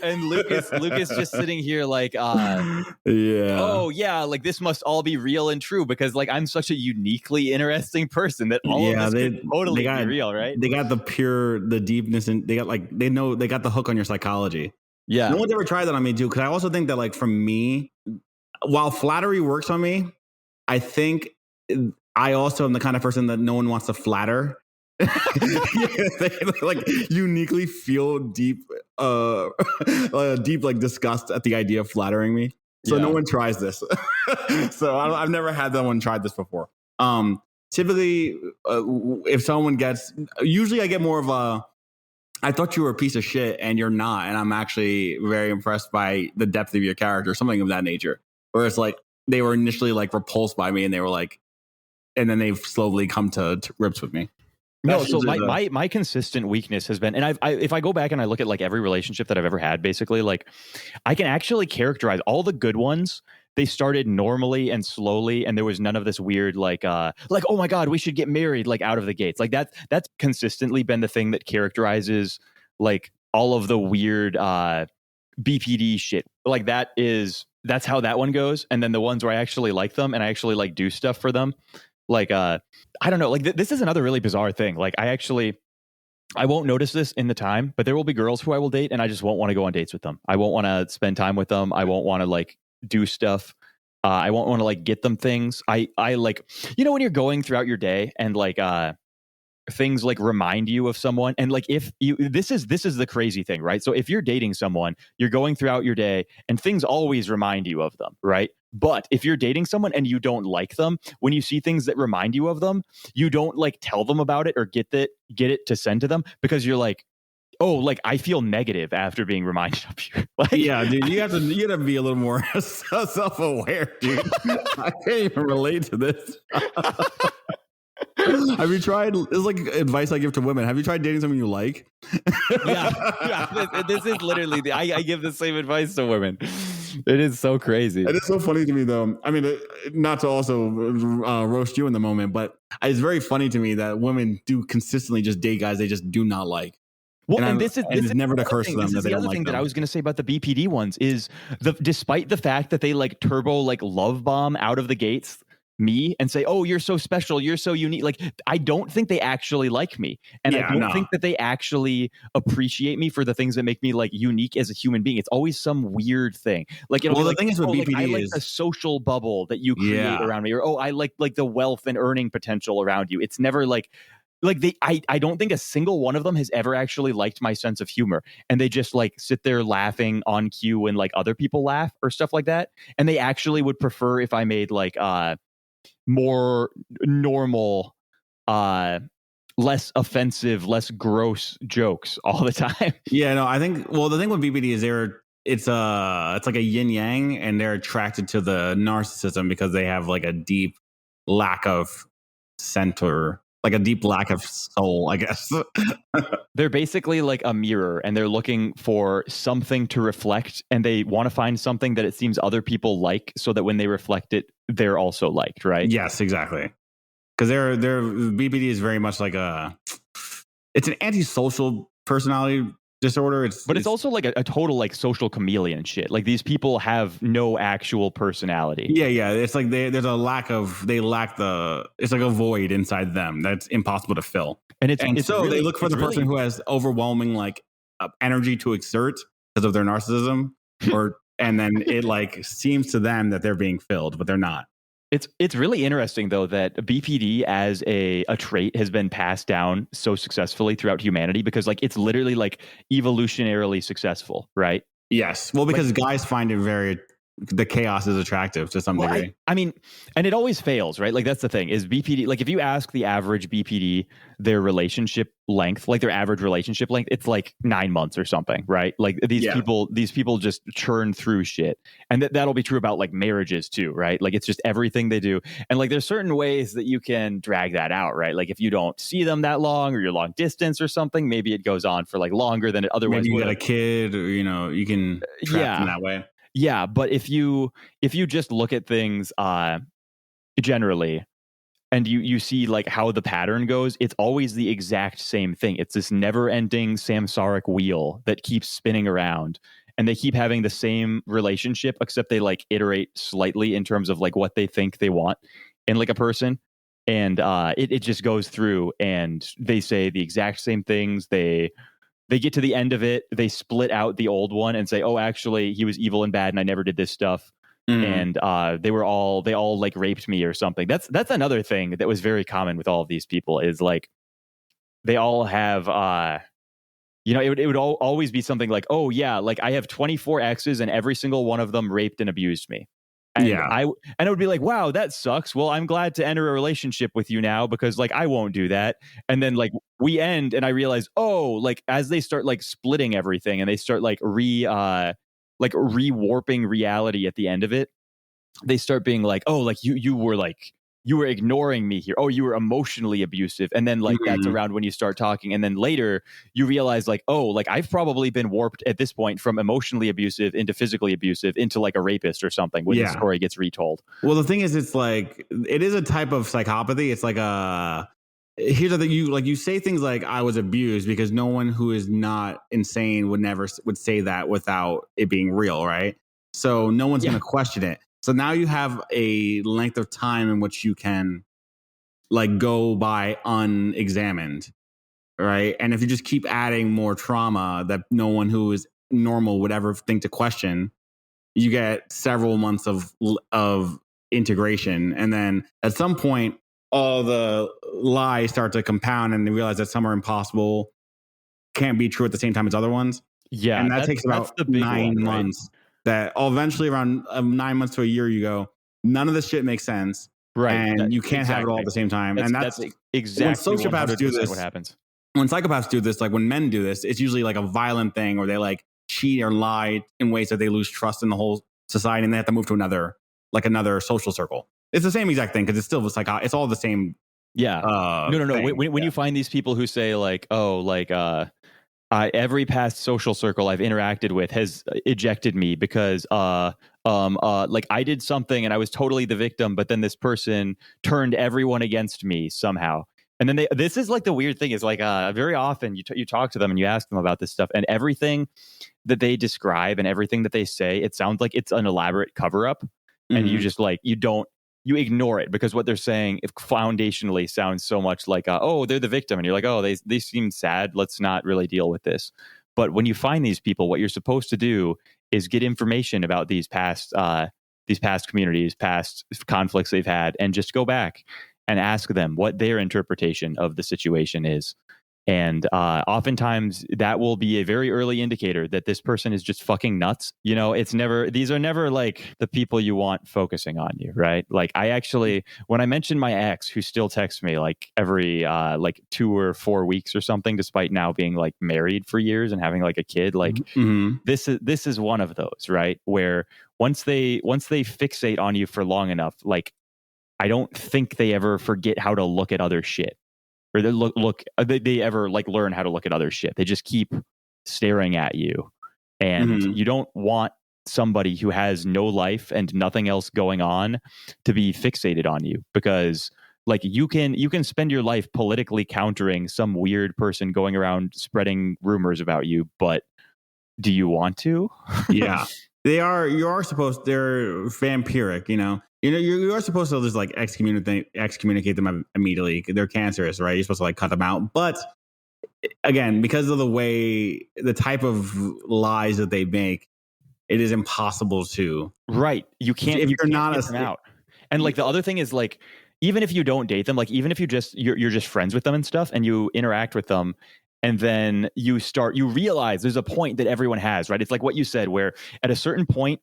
And Lucas just sitting here like, yeah. Oh yeah, like this must all be real and true because like I'm such a uniquely interesting person that all of this could totally be real, right? They got the deepness, and they got the hook on your psychology. Yeah. No one's ever tried that on me too, because I also think that like for me, while flattery works on me, I think I also am the kind of person that no one wants to flatter. They like uniquely feel deep like disgust at the idea of flattering me. So no one tries this. So I've never had someone tried this before. Typically, if someone gets, usually I get more of a, I thought you were a piece of shit and you're not, and I'm actually very impressed by the depth of your character, something of that nature. Where it's like they were initially like repulsed by me, and they were like, and then they've slowly come to grips with me. No, so my consistent weakness has been, and if I go back and I look at like every relationship that I've ever had, basically, like I can actually characterize all the good ones. They started normally and slowly, and there was none of this weird like oh my God, we should get married like out of the gates. Like that's consistently been the thing that characterizes like all of the weird BPD shit. Like that's how that one goes. And then the ones where I actually like them and I actually like do stuff for them. Like I don't know. Like this is another really bizarre thing. Like I won't notice this in the time, but there will be girls who I will date, and I just won't want to go on dates with them. I won't want to spend time with them. I won't want to like do stuff. I won't want to like get them things. I like, you know, when you're going throughout your day and like things like remind you of someone, and like if you this is the crazy thing, right? So if you're dating someone, you're going throughout your day and things always remind you of them, right? But if you're dating someone and you don't like them, when you see things that remind you of them, you don't like tell them about it or get it to send to them, because you're like, oh, like I feel negative after being reminded of you. Like, yeah, dude, you have to be a little more self-aware, dude. I can't even relate to this. Have you tried? It's like advice I give to women. Have you tried dating someone you like? Yeah. This is literally I give the same advice to women. It is so crazy. It is so funny to me, though. I mean, not to also roast you in the moment, but it's very funny to me that women do consistently just date guys they just do not like. Well, and this it's never occurs to them that they the don't other like thing that them. I was going to say about the BPD ones is despite the fact that they like turbo like love bomb out of the gates me and say, "Oh, you're so special, you're so unique." Like I don't think they actually like me, and I don't think that they actually appreciate me for the things that make me like unique as a human being. It's always some weird thing. Like it'll be the like, thing is with "Oh, like, I BPD like is the social bubble that you create around me," or "Oh, I like the wealth and earning potential around you." It's never like I don't think a single one of them has ever actually liked my sense of humor, and they just like sit there laughing on cue when like other people laugh or stuff like that, and they actually would prefer if I made like more normal, less offensive, less gross jokes all the time. Yeah, no, I think. Well, the thing with BPD is it's like a yin yang, and they're attracted to the narcissism because they have like a deep lack of center, like a deep lack of soul, I guess. They're basically like a mirror, and they're looking for something to reflect, and they want to find something that it seems other people like, so that when they reflect it, they're also liked, right? Yes, exactly. Because their BPD is very much like it's an antisocial personality disorder. But it's also like a total like social chameleon shit. Like these people have no actual personality. Yeah. It's like there's a lack of they lack it's like a void inside them that's impossible to fill. And so really, they look for the person who has overwhelming like energy to exert because of their narcissism, and then it like seems to them that they're being filled, but they're not. It's really interesting though that BPD as a trait has been passed down so successfully throughout humanity, because like it's literally like evolutionarily successful, right? Yes. Well, because guys find it the chaos is attractive to some degree. I mean, and it always fails, right? Like that's the thing is BPD. Like if you ask the average BPD their relationship length, like their average relationship length, it's like 9 months or something, right? Like these people just churn through shit, and that'll be true about like marriages too, right? Like it's just everything they do, and like there's certain ways that you can drag that out, right? Like if you don't see them that long, or you're long distance or something, maybe it goes on for like longer than it otherwise would. Maybe you got a kid, or you can trap them that way. Yeah, but if you just look at things generally, and you see like how the pattern goes, it's always the exact same thing. It's this never-ending samsaric wheel that keeps spinning around, and they keep having the same relationship, except they like iterate slightly in terms of like what they think they want in like a person, and it just goes through, and they say the exact same things. They get to the end of it, they split out the old one and say, "Oh, actually, he was evil and bad, and I never did this stuff." And they all like raped me or something. That's another thing that was very common with all of these people, is like they all have it would always be something like, "Oh yeah, like I have 24 exes, and every single one of them raped and abused me." And I would be like, "Wow, that sucks. Well, I'm glad to enter a relationship with you now, because like I won't do that." And then like we end, and I realize, oh, like as they start like splitting everything, and they start like rewarping reality at the end of it, they start being like, "Oh, like you were ignoring me here. Oh, you were emotionally abusive." And then like that's around when you start talking, and then later you realize like, "Oh, like I've probably been warped at this point from emotionally abusive into physically abusive into like a rapist or something," when the story gets retold. Well, the thing is, it's like it is a type of psychopathy. It's like here's the thing, you say things like "I was abused," because no one who is not insane would say that without it being real, right? So no one's going to question it. So now you have a length of time in which you can like go by unexamined, right? And if you just keep adding more trauma that no one who is normal would ever think to question, you get several months of integration, and then at some point all the lies start to compound, and they realize that some are impossible, can't be true at the same time as other ones. Yeah, and that takes about the big 9 one, right? months. That eventually around 9 months to a year, you go, none of this shit makes sense, right? And you can't have it all at the same time. And that's exactly when sociopaths do this. What happens when psychopaths do this, like when men do this, it's usually like a violent thing, or they like cheat or lie in ways that they lose trust in the whole society, and they have to move to another social circle. It's the same exact thing, because it's still it's all the same. Yeah. No. When you find these people who say like, "Oh, like every past social circle I've interacted with has ejected me because like I did something and I was totally the victim, but then this person turned everyone against me somehow." And then this is like the weird thing is like very often you talk to them and you ask them about this stuff, and everything that they describe and everything that they say, it sounds like it's an elaborate cover up, and you just like you ignore it because what they're saying foundationally sounds so much like oh, they're the victim, and you're like, oh, they seem sad, let's not really deal with this. But when you find these people, what you're supposed to do is get information about these past communities, past conflicts they've had, and just go back and ask them what their interpretation of the situation is. And oftentimes that will be a very early indicator that this person is just fucking nuts. You know, these are never like the people you want focusing on you, right? Like I actually, when I mentioned my ex who still texts me like every like 2 or 4 weeks or something, despite now being like married for years and having like a kid, like this is one of those, right? Where once they fixate on you for long enough, like I don't think they ever forget how to look at other shit, or they ever like learn how to look at other shit. They just keep staring at you, and you don't want somebody who has no life and nothing else going on to be fixated on you, because like you can spend your life politically countering some weird person going around spreading rumors about you, but do you want to? Yeah. They're vampiric, you know. You are supposed to just like excommunicate them immediately. They're cancerous, right? You're supposed to like cut them out. But again, because of the type of lies that they make, it is impossible to. Right. You can't if you you're can't not get them out. And like the other thing is like, even if you don't date them, like even if you're just friends with them and stuff, and you interact with them, and then you realize there's a point that everyone has, right? It's like what you said, where at a certain point,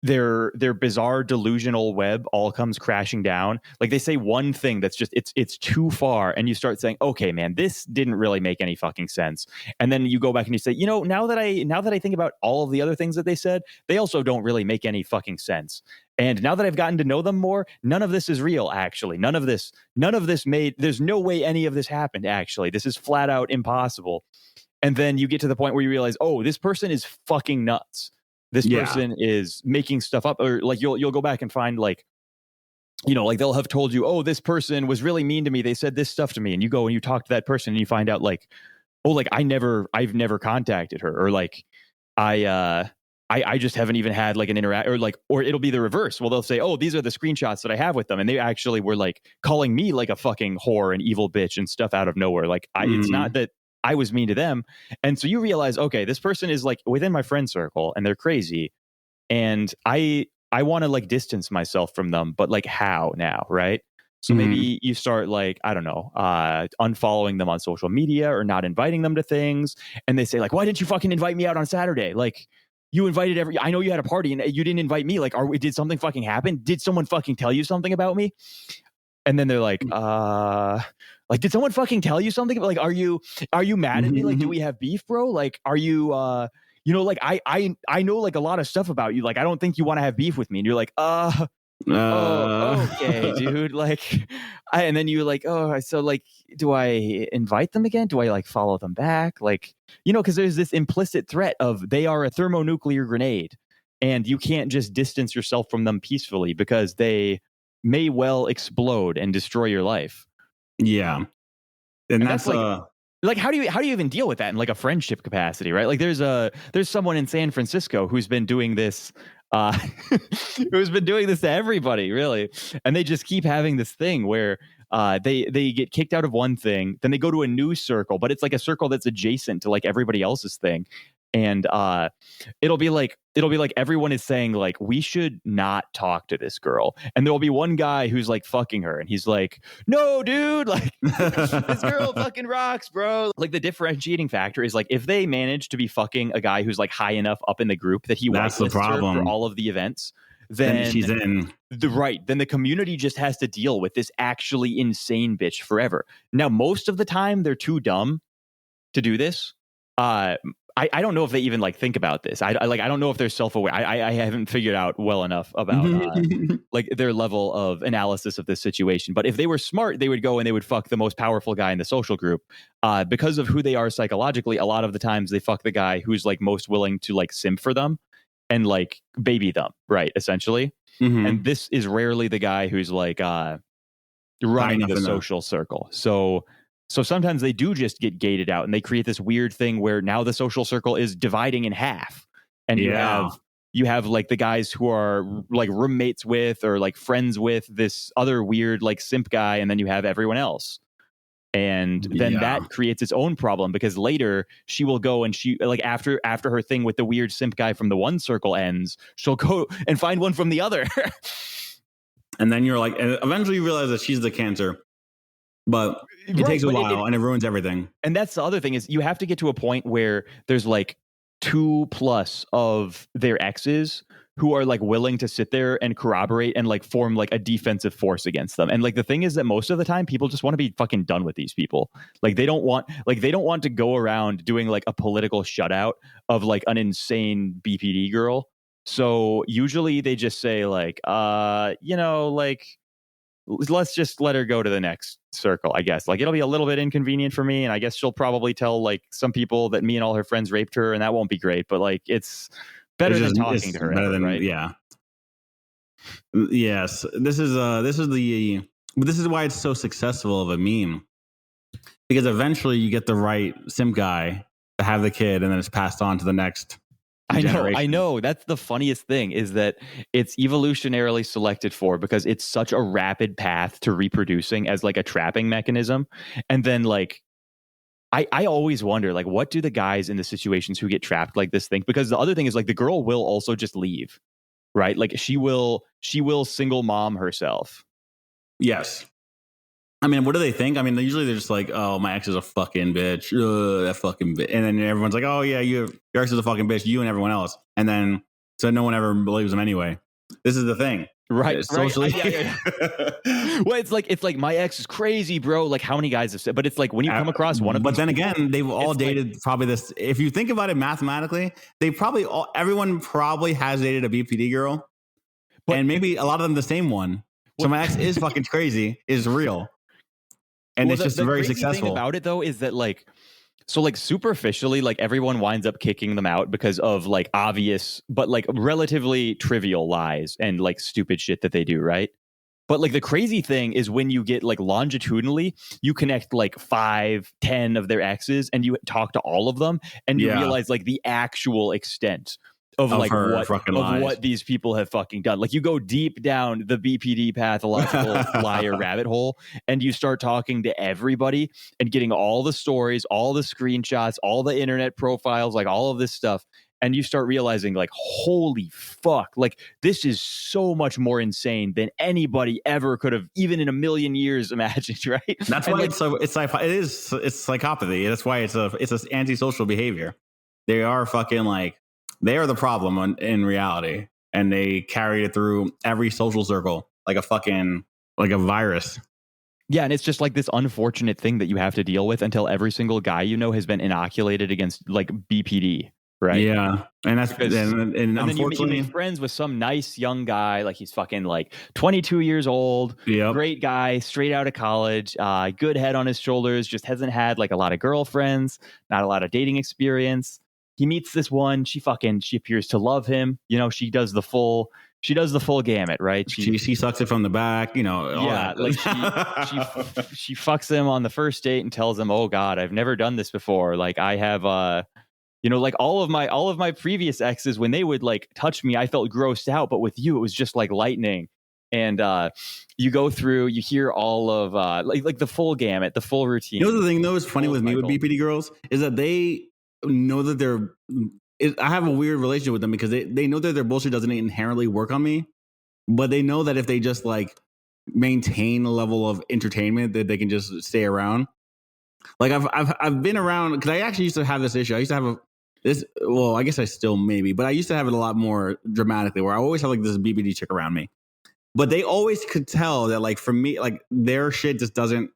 their bizarre delusional web all comes crashing down. Like they say one thing that's just it's too far, and you start saying, okay, man, this didn't really make any fucking sense. And then you go back and you say, you know, now that I think about all of the other things that they said, they also don't really make any fucking sense. And now that I've gotten to know them more, none of this is real, actually. None of this there's no way any of this happened, actually. This is flat out impossible. And then you get to the point where you realize, oh, this person is fucking nuts. This person is making stuff up. Or like you'll go back and find like, you know, like they'll have told you, oh, this person was really mean to me, they said this stuff to me, and you go and you talk to that person and you find out like, oh, like I've never contacted her, or like I just haven't even had like an interact, or it'll be the reverse. Well, they'll say, oh, these are the screenshots that I have with them, and they actually were like calling me like a fucking whore and evil bitch and stuff out of nowhere. Like it's not that I was mean to them. And so you realize, okay, this person is like within my friend circle and they're crazy, and I want to like distance myself from them, but like how now, right? So maybe you start like, I don't know, unfollowing them on social media or not inviting them to things. And they say like, why didn't you fucking invite me out on Saturday? Like you invited I know you had a party and you didn't invite me. Like, did something fucking happen? Did someone fucking tell you something about me? And then they're like, did someone fucking tell you something? Like, are you mad at me? Like, do we have beef, bro? Like, are you, you know, like I know like a lot of stuff about you. Like, I don't think you want to have beef with me. And you're like, oh, okay, dude. Like, and then you're like, oh, so like, do I invite them again? Do I like follow them back? Like, you know, because there's this implicit threat of they are a thermonuclear grenade, and you can't just distance yourself from them peacefully because they may well explode and destroy your life. Yeah. And that's like how do you even deal with that in like a friendship capacity, right? Like there's someone in San Francisco who's been doing this who's been doing this to everybody, really. And they just keep having this thing where they get kicked out of one thing, then they go to a new circle, but it's like a circle that's adjacent to like everybody else's thing. And it'll be like everyone is saying like, we should not talk to this girl, and there'll be one guy who's like fucking her, and he's like, no, dude, like this girl fucking rocks, bro. Like the differentiating factor is like, if they manage to be fucking a guy who's like high enough up in the group that he whitelists her for all of the events, then she's in. Then the community just has to deal with this actually insane bitch forever. Now, most of the time they're too dumb to do this. I don't know if they even like think about this. I don't know if they're self-aware. I haven't figured out well enough about like their level of analysis of this situation. But if they were smart, they would go and they would fuck the most powerful guy in the social group. Because of who they are psychologically, a lot of the times they fuck the guy who's like most willing to like simp for them and like baby them, right? Essentially. And this is rarely the guy who's like running the social circle. So sometimes they do just get gated out, and they create this weird thing where now the social circle is dividing in half, and you have like the guys who are like roommates with or like friends with this other weird like simp guy, and then you have everyone else. And then that creates its own problem, because later she will go and she like after her thing with the weird simp guy from the one circle ends, she'll go and find one from the other. And then you're like, and eventually you realize that she's the cancer, but it takes a while and it ruins everything. And that's the other thing, is you have to get to a point where there's like 2+ of their exes who are like willing to sit there and corroborate and like form like a defensive force against them. And like the thing is that most of the time people just want to be fucking done with these people. Like they don't want to go around doing like a political shutout of like an insane BPD girl. So usually they just say like, like, let's just let her go to the next circle, I guess. Like, it'll be a little bit inconvenient for me, and I guess she'll probably tell like some people that me and all her friends raped her, and that won't be great, but like it's better than talking to her ever, right? Yeah. Yes. This is why it's so successful of a meme, because eventually you get the right sim guy to have the kid, and then it's passed on to the next generation. I know. That's the funniest thing, is that it's evolutionarily selected for, because it's such a rapid path to reproducing as like a trapping mechanism. And then like, I always wonder, like, what do the guys in the situations who get trapped like this think? Because the other thing is like the girl will also just leave, right? Like she will single mom herself. Yes. I mean, what do they think? I mean, usually they're just like, "Oh, my ex is a fucking bitch. That fucking bitch." And then everyone's like, "Oh yeah, your ex is a fucking bitch. You and everyone else." And then so no one ever believes them anyway. This is the thing, right? Socially, yeah. Well, it's like my ex is crazy, bro. Like how many guys have said? But it's like when you come across one of them. But then again, they've all dated like, probably this. If you think about it mathematically, everyone probably has dated a BPD girl, and maybe a lot of them the same one. So my ex is fucking crazy. Is real. And it's just very successful. Thing about it though is that like, so like superficially, like everyone winds up kicking them out because of like obvious, but like relatively trivial lies and like stupid shit that they do, right? But like the crazy thing is when you get like longitudinally, you connect like 5, 10 of their exes and you talk to all of them, and you realize like the actual extent of like what these people have fucking done. Like you go deep down the BPD pathological liar rabbit hole, and you start talking to everybody and getting all the stories, all the screenshots, all the internet profiles, like all of this stuff. And you start realizing like, holy fuck, like this is so much more insane than anybody ever could have, even in a million years, imagined, right? That's why like, it's psychopathy. That's why it's an antisocial behavior. They are fucking like, they are the problem in reality, and they carry it through every social circle like a virus. Yeah, and it's just like this unfortunate thing that you have to deal with until every single guy you know has been inoculated against like BPD, right? Yeah, and that's and unfortunately, then you make friends with some nice young guy, like he's fucking like 22 years old, great guy, straight out of college, good head on his shoulders, just hasn't had like a lot of girlfriends, not a lot of dating experience. He meets this one. She appears to love him. You know, she does the full gamut, right? She sucks it from the back. You know, like she fucks him on the first date and tells him, "Oh God, I've never done this before. Like I have, like all of my previous exes, when they would like touch me, I felt grossed out. But with you, it was just like lightning." And you go through, you hear all of like the full gamut, the full routine. You know the thing though is funny with me with BPD girls is that they know that I have a weird relationship with them because they know that their bullshit doesn't inherently work on me, but they know that if they just like maintain a level of entertainment that they can just stay around. Like I've been around because I actually used to have this issue. I used to have well, I guess I still maybe, but I used to have it a lot more dramatically where I always have like this BPD chick around me, but they always could tell that like for me, like their shit just doesn't,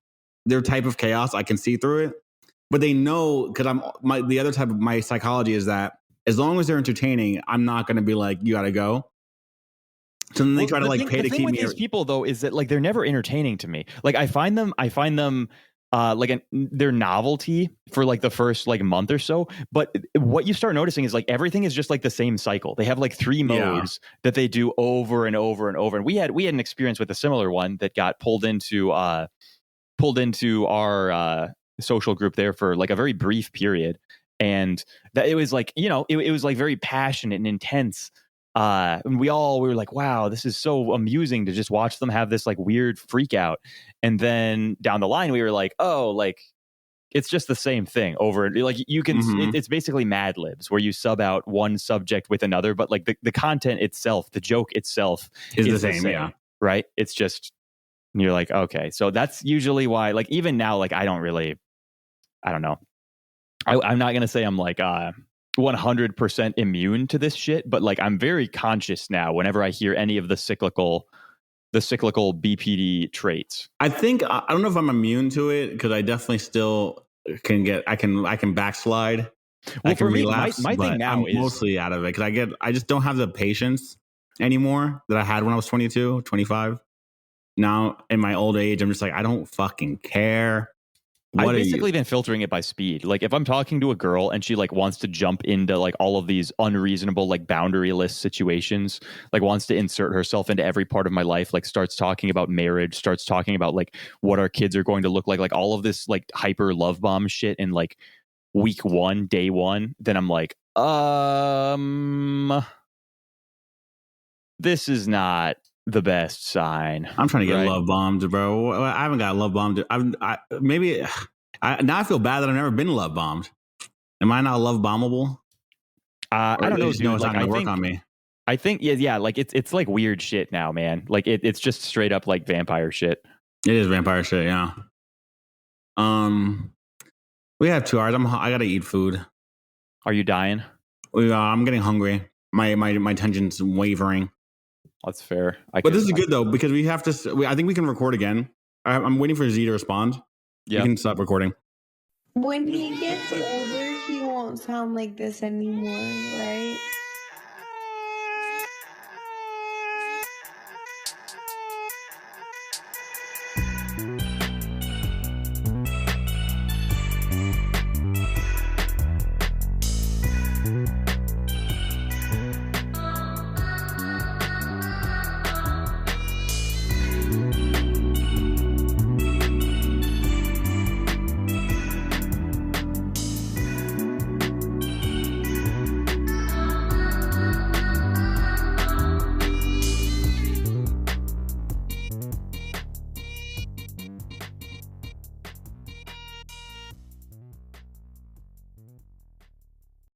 their type of chaos, I can see through it. But they know, because the other type of my psychology is that as long as they're entertaining, I'm not going to be like, you got to go. So then they try to like pay to keep me. The thing with these people though is that like they're never entertaining to me. Like I find them their novelty for like the first like month or so. But what you start noticing is like everything is just like the same cycle. They have like 3 modes that they do over and over and over. And we had an experience with a similar one that got pulled into our social group there for like a very brief period. And that it was like, it was like very passionate and intense. And we were like, wow, this is so amusing to just watch them have this like weird freak out. And then down the line, we were like, oh, like it's just the same thing over. Like you can, it's basically Mad Libs where you sub out one subject with another, but like the content itself, the joke itself is the same. Yeah. Right. It's just, you're like, okay. So that's usually why, like, even now, like, I don't know. I'm not going to say I'm like 100% immune to this shit, but like I'm very conscious now whenever I hear any of the cyclical BPD traits. I don't know if I'm immune to it because I definitely still I can backslide. Well, I can for me, relapse, my thing now is mostly out of it because I just don't have the patience anymore that I had when I was 22, 25. Now in my old age, I'm just like, I don't fucking care. I've basically been filtering it by speed. Like if I'm talking to a girl and she like wants to jump into like all of these unreasonable, like boundaryless situations, like wants to insert herself into every part of my life, like starts talking about marriage, starts talking about like what our kids are going to look like all of this like hyper love bomb shit in like week 1, day 1, then I'm like, this is not the best sign. I'm trying to get love bombed, bro. I haven't got love bombed. Now I feel bad that I've never been love bombed. Am I not love bombable? I don't know. Dude, it's not going to work on me. I think yeah. Like it's like weird shit now, man. Like it's just straight up like vampire shit. It is vampire shit, yeah. We have 2 hours. I gotta eat food. Are you dying? I'm getting hungry. My tension's wavering. That's fair. But this is good though because we have to. I think we can record again. I'm waiting for Z to respond. Yeah, we can stop recording. When he gets older, he won't sound like this anymore, right?